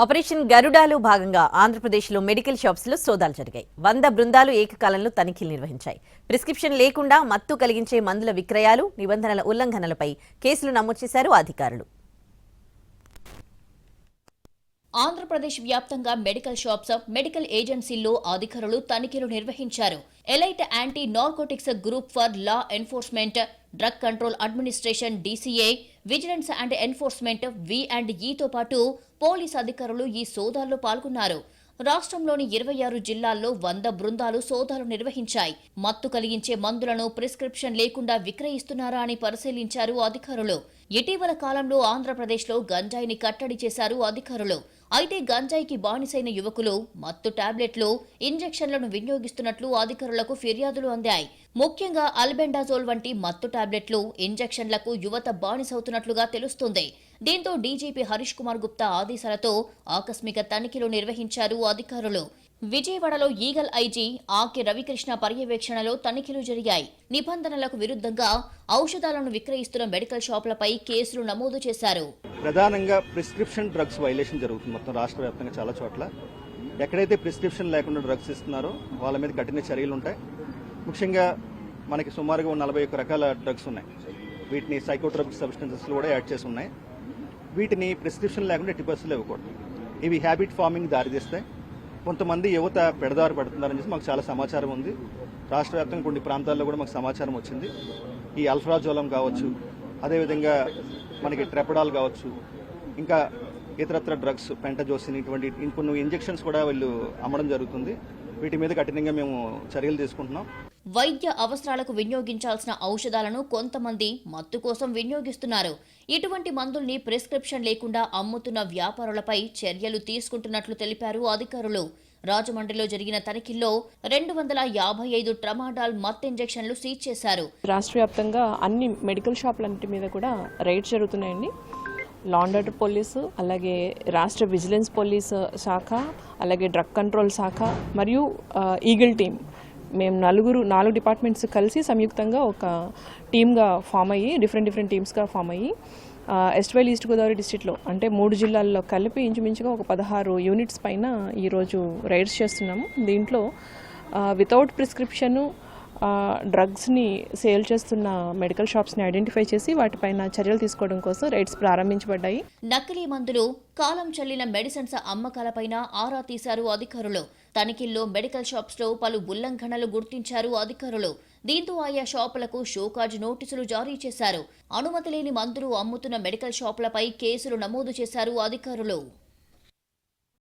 Operation గరుడాలో భాగంగా ఆంధ్రప్రదేశ్లో medical షాప్స్లో సోదాలు జరిగాయి. 100 బృందాలు ఏకకాలంలో తనిఖీలు నిర్వహించాయి. ప్రిస్క్రిప్షన్ లేకుండా మత్తు కలిగించే మందుల విక్రయాలు, నిబంధనల ఉల్లంఘనలపై కేసులు నమోదు చేశారు అధికారులు. ఆంధ్రప్రదేశ్ వ్యాప్తంగా మెడికల్ షాప్స్, మెడికల్ ఏజెన్సీల్లో అధికారులు తనిఖీలు నిర్వహించారు. Elite anti narcotics group for law enforcement, drug control administration DCA, vigilance and enforcement V&Eతో పాటు పోలీస్ అధికారులు ఈ సోదాల్లో పాల్గొన్నారు. రాష్ట్రంలోని 26 జిల్లాల్లో 100 బృందాలు సోదాలు నిర్వహించాయి. మత్తు కలిగించే మందులను ప్రిస్క్రిప్షన్ లేకుండా విక్రయిస్తున్నారా అని పరిశీలించారు అధికారులు. ఇటీవల కాలంలో ఆంధ్రప్రదేశ్లో గంజాయిని కట్టడి చేశారు అధికారులు. అయితే గంజాయికి బానిసైన యువకులు మత్తు టాబ్లెట్లు, ఇంజెక్షన్లను వినియోగిస్తున్నట్లు అధికారులకు ఫిర్యాదులు అందాయి. ముఖ్యంగా అల్బెండాజోల్ వంటి మత్తు టాబ్లెట్లు, ఇంజెక్షన్లకు యువత బానిసవుతున్నట్లుగా తెలుస్తోంది. దీంతో డీజీపీ హరీష్ కుమార్ గుప్తా ఆదేశాలతో ఆకస్మిక తనిఖీలు నిర్వహించారు అధికారులు. విజయవాడలో ఈగల్ ఐజీ ఆర్కే రవికృష్ణ పర్యవేక్షణలో తనిఖీలు జరిగాయి. నిబంధనలకు విరుద్ధంగా ఔషధాలను విక్రయిస్తున్న మెడికల్ షాపులపై కేసులు నమోదు చేశారు. ప్రధానంగా ప్రిస్క్రిప్షన్ డ్రగ్స్ వైలేషన్ జరుగుతుంది మొత్తం రాష్ట్ర వ్యాప్తంగా చాలా చోట్ల. ఎక్కడైతే ప్రిస్క్రిప్షన్ లేకుండా డ్రగ్స్ ఇస్తున్నారో వాళ్ళ మీద కఠిన చర్యలు ఉంటాయి. ముఖ్యంగా మనకి సుమారుగా 41 రకాల డ్రగ్స్ ఉన్నాయి. వీటిని సైకోట్రోపిక్ సబ్స్టెన్సెస్ కూడా యాడ్ చేసి ఉన్నాయి. వీటిని ప్రిస్క్రిప్షన్ లేకుండా 80% ఇవ్వకూడదు. ఇవి హ్యాబిట్ ఫార్మింగ్ దారితీస్తాయి. కొంతమంది యువత పెడదారి పడుతున్నారని చెప్పి మాకు చాలా సమాచారం ఉంది. రాష్ట్ర వ్యాప్తంగా కొన్ని ప్రాంతాల్లో కూడా మాకు సమాచారం వచ్చింది. ఈ అల్ఫ్రాజోలం కావచ్చు, అదేవిధంగా మనకి ట్రెపడాల్ కావచ్చు, ఇంకా ఇతరత్ర డ్రగ్స్, పెంటజోసిన్, ఇటువంటి కొన్ని ఇంజెక్షన్స్ కూడా వీళ్ళు అమ్మడం జరుగుతుంది. వీటి మీద కఠినంగా మేము చర్యలు తీసుకుంటున్నాం. వైద్య అవసరాలకు వినియోగించాల్సిన ఔషధాలను కొంతమంది మత్తు కోసం వినియోగిస్తున్నారు. ఇటువంటి మందుల్ని ప్రిస్క్రిప్షన్ లేకుండా అమ్ముతున్న వ్యాపారులపై చర్యలు తీసుకుంటున్నట్లు తెలిపారు అధికారులు. రాజమండ్రిలో జరిగిన తనిఖీల్లో 255 ట్రమాడాల్ మత్తు ఇంజెక్షన్లు సీజ్ చేశారు. రాష్ట్ర వ్యాప్తంగా అన్ని మెడికల్ షాపులన్నిటి మీద కూడా రైడ్స్ జరుగుతున్నాయండి. లా అండ్ ఆర్డర్ పోలీసు, అలాగే రాష్ట్ర విజిలెన్స్ పోలీసు శాఖ, అలాగే డ్రగ్ కంట్రోల్ శాఖ మరియు ఈగిల్ టీమ్, మేము 4 డిపార్ట్మెంట్స్ కలిసి సంయుక్తంగా ఒక టీమ్గా ఫామ్ అయ్యి, డిఫరెంట్ టీమ్స్గా ఫామ్ అయ్యి ఎస్ట్వైల్ ఈస్ట్ గోదావరి డిస్ట్రిక్ట్లో అంటే 3 జిల్లాల్లో కలిపి ఇంచుమించుగా ఒక 16 యూనిట్స్ పైన ఈరోజు రైడ్స్ చేస్తున్నాము. దీంట్లో వితౌట్ ప్రిస్క్రిప్షను డ్రగ్స్ని సేల్ చేస్తున్న మెడికల్ షాప్స్ని ఐడెంటిఫై చేసి వాటిపైన చర్యలు తీసుకోవడం కోసం రైడ్స్ ప్రారంభించబడ్డాయి. నకిలీ మందులు, కాలం చెల్లిన మెడిసిన్స్ అమ్మకాలపైన ఆరా తీశారు అధికారులు. తనిఖీల్లో మెడికల్ షాప్స్లో పలు ఉల్లంఘనలు గుర్తించారు అధికారులు. దీంతో ఆయా షాపులకు షోకాజ్ నోటీసులు జారీ చేశారు. అనుమతి లేని మందులు అమ్ముతున్న మెడికల్ షాపులపై కేసులు నమోదు చేశారు అధికారులు.